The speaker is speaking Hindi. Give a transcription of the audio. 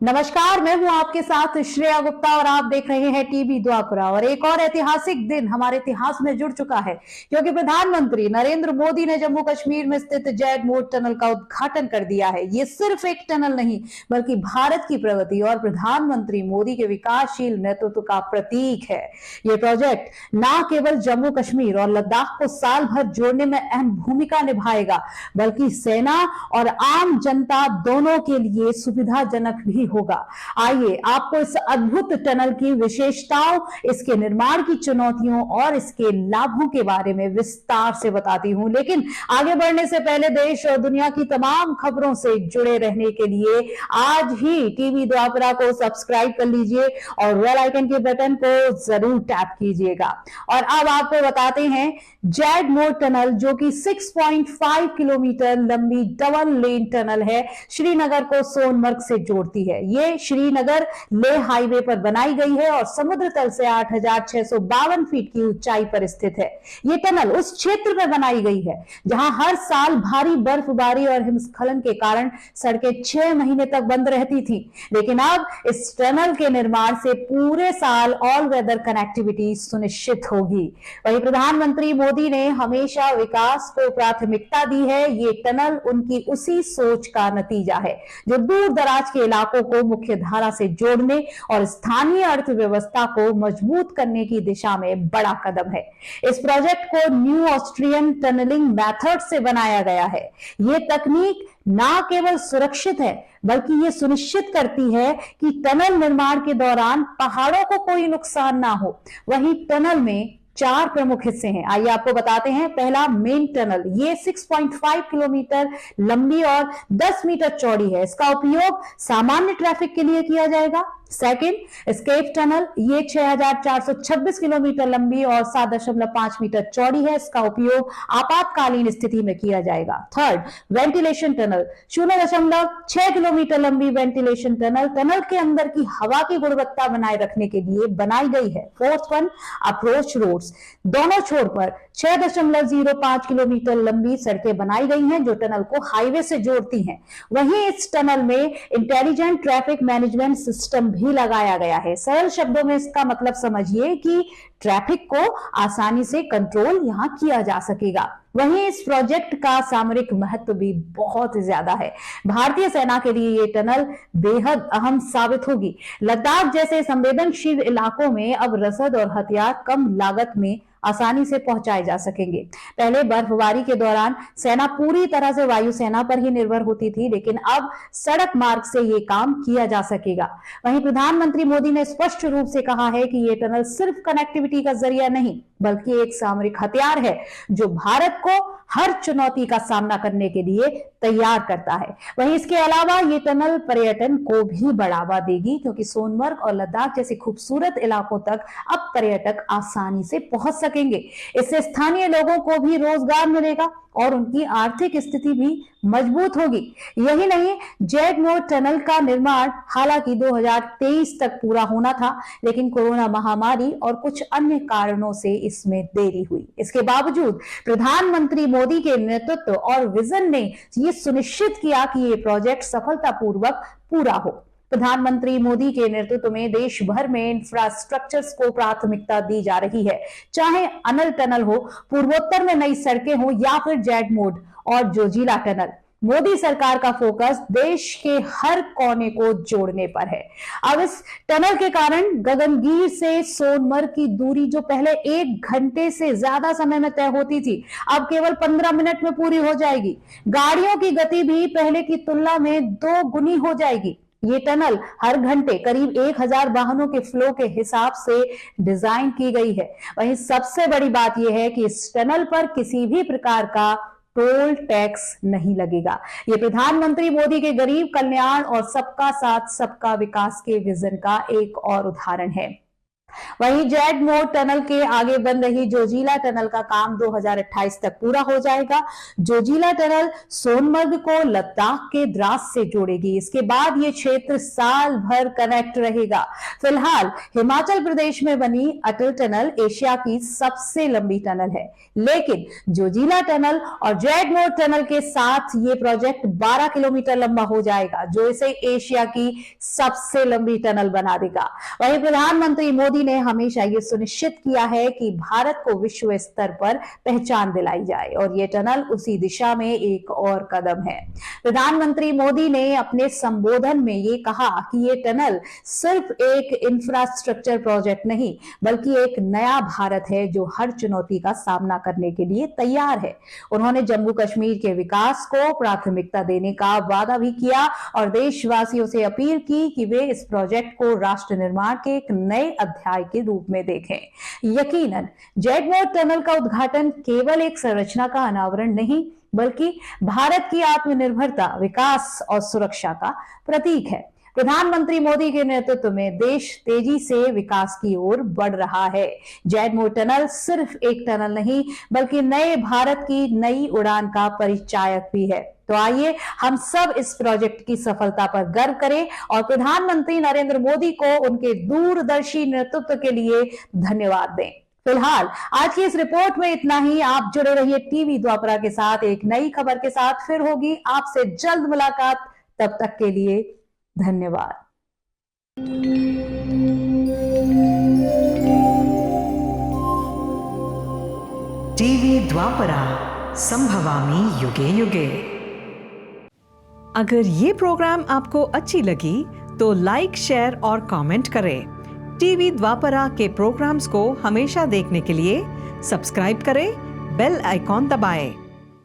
नमस्कार, मैं हूं आपके साथ श्रेया गुप्ता और आप देख रहे हैं टीवी द्वापरा। और एक और ऐतिहासिक दिन हमारे इतिहास में जुड़ चुका है, क्योंकि प्रधानमंत्री नरेंद्र मोदी ने जम्मू कश्मीर में स्थित जैड मोड टनल का उद्घाटन कर दिया है। ये सिर्फ एक टनल नहीं, बल्कि भारत की प्रगति और प्रधानमंत्री मोदी के विकासशील नेतृत्व का प्रतीक है। ये प्रोजेक्ट न केवल जम्मू कश्मीर और लद्दाख को साल भर जोड़ने में अहम भूमिका निभाएगा, बल्कि सेना और आम जनता दोनों के लिए सुविधाजनक भी होगा। आइए आपको इस अद्भुत टनल की विशेषताओं, इसके निर्माण की चुनौतियों और इसके लाभों के बारे में विस्तार से बताती हूं। लेकिन आगे बढ़ने से पहले देश और दुनिया की तमाम खबरों से जुड़े रहने के लिए आज ही टीवी द्वापरा को सब्सक्राइब कर लीजिए और बेल आइकन के बटन को जरूर टैप कीजिएगा। और अब आपको बताते हैं, जैड मोड टनल जो कि 6.5 किलोमीटर लंबी डबल लेन टनल है, श्रीनगर को सोनमर्ग से जोड़ती है। ये श्रीनगर लेह हाईवे पर बनाई गई है और समुद्र तल से 8,652 फीट की ऊंचाई पर स्थित है। ये टनल उस क्षेत्र में बनाई गई है जहां हर साल भारी बर्फबारी और हिमस्खलन के कारण सड़कें 6 महीने तक बंद रहती थी। लेकिन अब इस टनल के निर्माण से पूरे साल ऑल वेदर कनेक्टिविटी सुनिश्चित होगी। वहीं प्रधानमंत्री मोदी ने हमेशा विकास को प्राथमिकता दी है। ये टनल उनकी उसी सोच का नतीजा है जो दूर दराज के इलाकों को मुख्य धारा से जोड़ने और स्थानीय अर्थव्यवस्था को मजबूत करने की दिशा में बड़ा कदम है। इस प्रोजेक्ट को न्यू ऑस्ट्रियन टनलिंग मेथड से बनाया गया है। यह तकनीक न केवल सुरक्षित है, बल्कि ये सुनिश्चित करती है कि टनल निर्माण के दौरान पहाड़ों को कोई नुकसान ना हो। वहीं टनल में 4 प्रमुख हिस्से हैं, आइए आपको बताते हैं। पहला, मेन टनल। ये 6.5 किलोमीटर लंबी और 10 मीटर चौड़ी है। इसका उपयोग सामान्य ट्रैफिक के लिए किया जाएगा। Second, escape tunnel. ये 6,426 किलोमीटर लंबी और 7.5 मीटर चौड़ी है। इसका उपयोग आपातकालीन स्थिति में किया जाएगा। Third, ventilation tunnel. 0.6 किलोमीटर लंबी वेंटिलेशन टनल टनल के अंदर की हवा की गुणवत्ता बनाए रखने के लिए बनाई गई है। Fourth one, approach roads. दोनों छोर पर 6.05 किलोमीटर लंबी सड़कें बनाई गई हैं जो टनल को हाईवे से जोड़ती हैं। वहीं इस टनल में इंटेलिजेंट ट्रैफिक मैनेजमेंट सिस्टम भी लगाया गया है। सरल शब्दों में इसका मतलब समझिए कि ट्रैफिक को आसानी से कंट्रोल यहां किया जा सकेगा। वहीं इस प्रोजेक्ट का सामरिक महत्व भी बहुत ज्यादा है। भारतीय सेना के लिए यह टनल बेहद अहम साबित होगी। लद्दाख जैसे संवेदनशील इलाकों में अब रसद और हथियार कम लागत में आसानी से पहुंचाए जा सकेंगे। पहले बर्फबारी के दौरान सेना पूरी तरह से वायुसेना पर ही निर्भर होती थी, लेकिन अब सड़क मार्ग से ये काम किया जा सकेगा। वहीं प्रधानमंत्री मोदी ने स्पष्ट रूप से कहा है कि ये टनल सिर्फ कनेक्टिविटी का जरिया नहीं, बल्कि एक सामरिक हथियार है जो भारत को हर चुनौती का सामना करने के लिए तैयार करता है। वहीं इसके अलावा ये टनल पर्यटन को भी बढ़ावा देगी, क्योंकि सोनमर्ग और लद्दाख जैसे खूबसूरत इलाकों तक अब पर्यटक आसानी से पहुंच सकेंगे। इससे स्थानीय लोगों को भी रोजगार मिलेगा और उनकी आर्थिक स्थिति भी मजबूत होगी। यही नहीं, जैड मोड टनल का निर्माण हालांकि 2023 तक पूरा होना था, लेकिन कोरोना महामारी और कुछ अन्य कारणों से इसमें देरी हुई। इसके बावजूद प्रधानमंत्री मोदी के नेतृत्व और विजन ने यह सुनिश्चित किया कि यह प्रोजेक्ट सफलतापूर्वक पूरा हो। प्रधानमंत्री मोदी के नेतृत्व में देश भर में इंफ्रास्ट्रक्चर्स को प्राथमिकता दी जा रही है, चाहे अनल टनल हो, पूर्वोत्तर में नई सड़कें हो या फिर जैड मोड और जोजिला टनल। मोदी सरकार का फोकस देश के हर कोने को जोड़ने पर है। अब इस टनल के कारण गगनगीर से सोनमर्ग की दूरी जो पहले 1 घंटे से ज्यादा समय में तय होती थी, अब केवल 15 मिनट में पूरी हो जाएगी। गाड़ियों की गति भी पहले की तुलना में 2 गुनी हो जाएगी। ये टनल हर घंटे करीब 1000 वाहनों के फ्लो के हिसाब से डिजाइन की गई है। वहीं सबसे बड़ी बात यह है कि इस टनल पर किसी भी प्रकार का टोल टैक्स नहीं लगेगा। ये प्रधानमंत्री मोदी के गरीब कल्याण और सबका साथ सबका विकास के विजन का एक और उदाहरण है। वहीं जेड मोड़ टनल के आगे बन रही जोजिला टनल का काम 2028 तक पूरा हो जाएगा। जोजिला टनल सोनमर्ग को लद्दाख के द्रास से जोड़ेगी। इसके बाद ये क्षेत्र साल भर कनेक्ट रहेगा। फिलहाल हिमाचल प्रदेश में बनी अटल टनल एशिया की सबसे लंबी टनल है, लेकिन जोजिला टनल और जेड मोड़ टनल के साथ ये प्रोजेक्ट 12 किलोमीटर लंबा हो जाएगा, जो इसे एशिया की सबसे लंबी टनल बना देगा। वहीं प्रधानमंत्री मोदी ने हमेशा ये सुनिश्चित किया है कि भारत को विश्व स्तर पर पहचान दिलाई जाए, और ये टनल उसी दिशा में एक और कदम है। प्रधानमंत्री मोदी ने अपने संबोधन में ये कहा कि ये टनल सिर्फ एक इंफ्रास्ट्रक्चर प्रोजेक्ट नहीं, बल्कि एक नया भारत है जो हर चुनौती का सामना करने के लिए तैयार है। उन्होंने जम्मू कश्मीर के विकास को प्राथमिकता देने का वादा भी किया और देशवासियों से अपील की कि वे इस प्रोजेक्ट को राष्ट्र निर्माण के एक नए अध्याय के रूप में देखें। यकीनन जेड मोड़ टनल का उद्घाटन केवल एक संरचना का अनावरण नहीं, बल्कि भारत की आत्मनिर्भरता, विकास और सुरक्षा का प्रतीक है। प्रधानमंत्री मोदी के नेतृत्व में देश तेजी से विकास की ओर बढ़ रहा है। जेड मोड़ टनल सिर्फ एक टनल नहीं, बल्कि नए भारत की नई उड़ान का परिचायक भी है। तो आइए हम सब इस प्रोजेक्ट की सफलता पर गर्व करें और प्रधानमंत्री नरेंद्र मोदी को उनके दूरदर्शी नेतृत्व के लिए धन्यवाद दें। फिलहाल आज की इस रिपोर्ट में इतना ही। आप जुड़े रहिए टीवी द्वापरा के साथ। एक नई खबर के साथ फिर होगी आपसे जल्द मुलाकात। तब तक के लिए धन्यवाद। टीवी द्वापरा, संभवामि युगे युगे। अगर ये प्रोग्राम आपको अच्छी लगी तो लाइक, शेयर और कमेंट करें। टीवी द्वापरा के प्रोग्राम्स को हमेशा देखने के लिए सब्सक्राइब करें, बेल आइकॉन दबाएं।